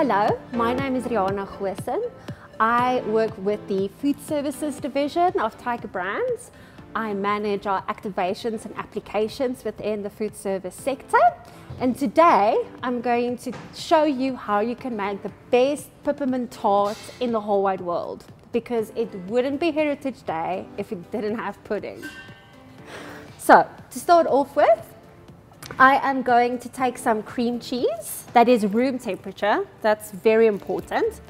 Hello, my name is Rihanna Goosen. I work with the Food Services Division of Tiger Brands. I manage our activations and applications within the food service sector. And today I'm going to show you how you can make the best peppermint tart in the whole wide world, because it wouldn't be Heritage Day if it didn't have pudding. So to start off with, I am going to take some cream cheese that is room temperature. That's very important.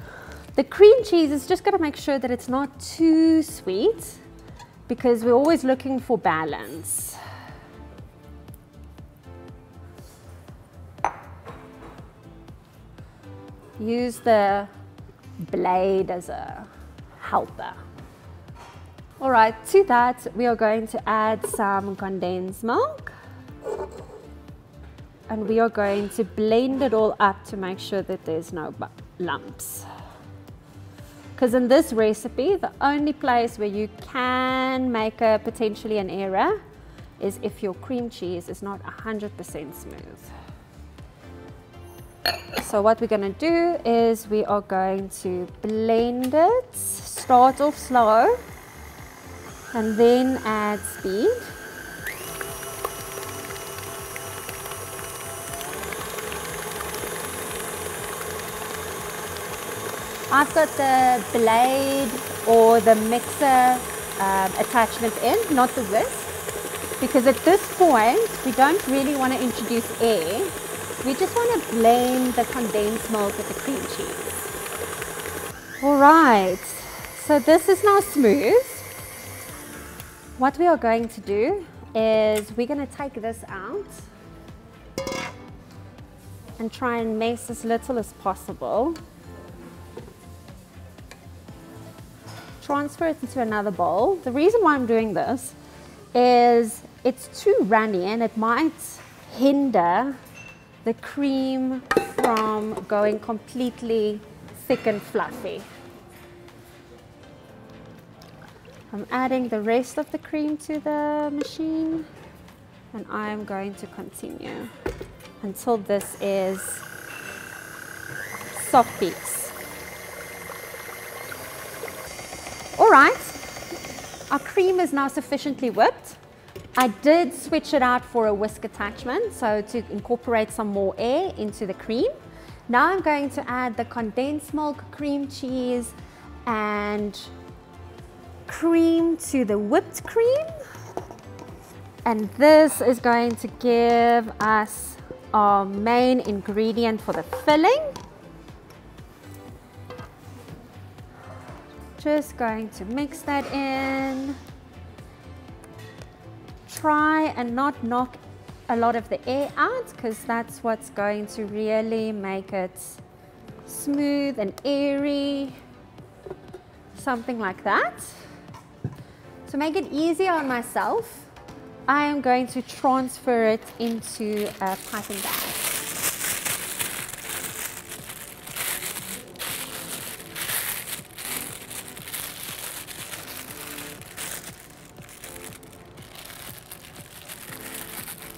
The cream cheese is just going to make sure that it's not too sweet, because we're always looking for balance. Use the blade as a helper. All right, to that we are going to add some condensed milk. And we are going to blend it all up to make sure that there's no lumps. Because in this recipe, the only place where you can make potentially an error is if your cream cheese is not 100% smooth. So what we're going to do is we are going to blend it, start off slow, and then add speed. I've got the blade or the mixer attachment in, not the whisk, because at this point we don't really want to introduce air. We just want to blend the condensed milk with the cream cheese. All right, so this is now smooth. What we are going to do is we're going to take this out and try and mix as little as possible. Transfer it into another bowl. The reason why I'm doing this is it's too runny and it might hinder the cream from going completely thick and fluffy. I'm adding the rest of the cream to the machine, and I'm going to continue until this is soft peaks. All right, our cream is now sufficiently whipped. I did switch it out for a whisk attachment, so to incorporate some more air into the cream. Now I'm going to add the condensed milk, cream cheese, and cream to the whipped cream. And this is going to give us our main ingredient for the filling. Just going to mix that in. Try and not knock a lot of the air out, because that's what's going to really make it smooth and airy. Something like that. To make it easier on myself, I am going to transfer it into a piping bag.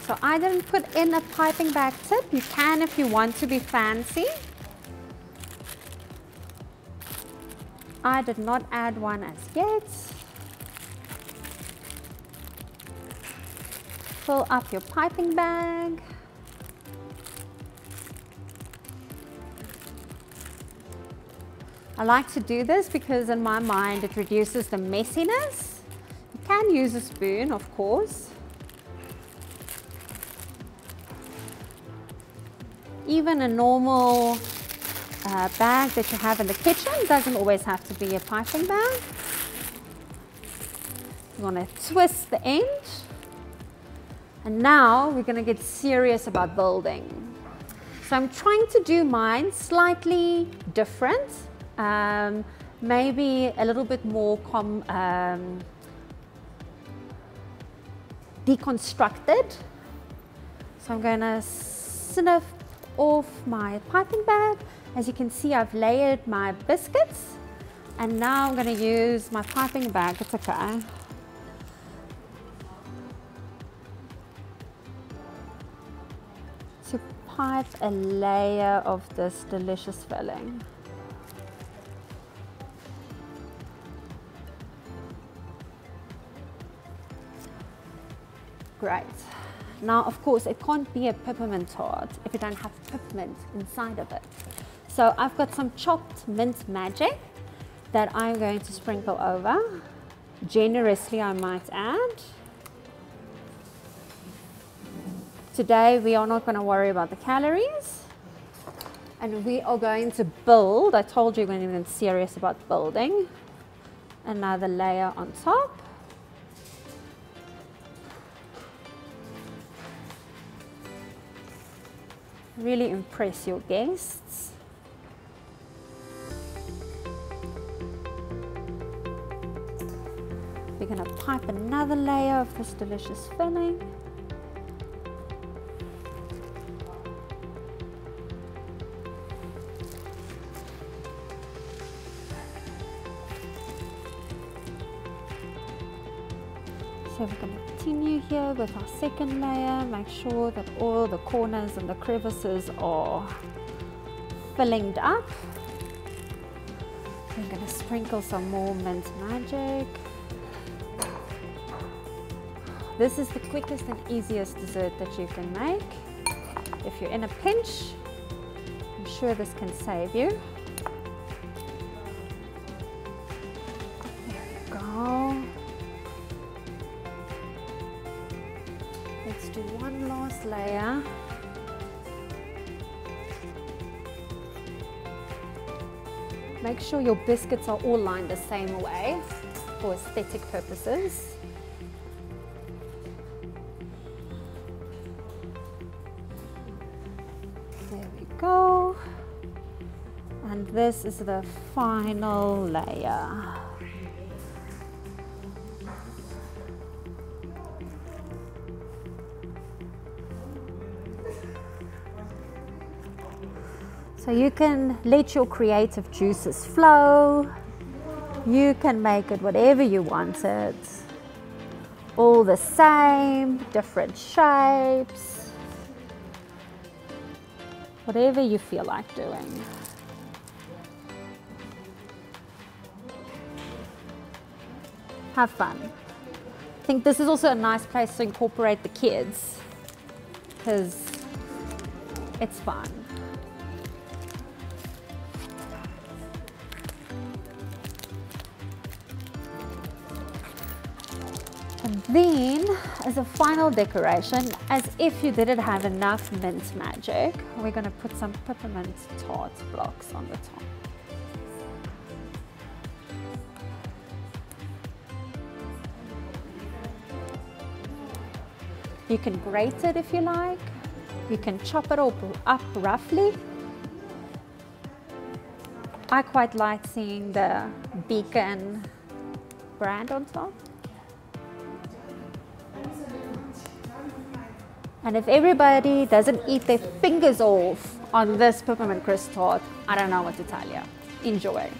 So I didn't put in a piping bag tip. You can if you want to be fancy. I did not add one as yet. Fill up your piping bag. I like to do this because in my mind it reduces the messiness. You can use a spoon, of course. Even a normal bag that you have in the kitchen doesn't always have to be a piping bag. You want to twist the end. And now we're going to get serious about building. So I'm trying to do mine slightly different, maybe a little bit more deconstructed. So I'm going to sniff off my piping bag. As you can see, I've layered my biscuits, and now I'm going to use my piping bag. It's okay. to pipe a layer of this delicious filling. Great. Now, of course, it can't be a peppermint tart if you don't have peppermint inside of it. So I've got some chopped mint magic that I'm going to sprinkle over. Generously, I might add. Today, we are not going to worry about the calories. And we are going to build, I told you when we were serious about building, another layer on top. Really impress your guests. We're going to pipe another layer of this delicious filling. So we're going to continue here with our second layer. Make sure that all the corners and the crevices are filled up. We're going to sprinkle some more mint magic. This is the quickest and easiest dessert that you can make. If you're in a pinch, I'm sure this can save you. There we go. Let's do one last layer. Make sure your biscuits are all lined the same way for aesthetic purposes. There we go. And this is the final layer. So you can let your creative juices flow. You can make it whatever you want it. All the same, different shapes. Whatever you feel like doing. Have fun. I think this is also a nice place to incorporate the kids because it's fun. And then, as a final decoration, as if you didn't have enough mint magic, we're going to put some peppermint tart blocks on the top. You can grate it if you like. You can chop it all up roughly. I quite like seeing the Beacon brand on top. And if everybody doesn't eat their fingers off on this peppermint crisp tart, I don't know what to tell you. Enjoy.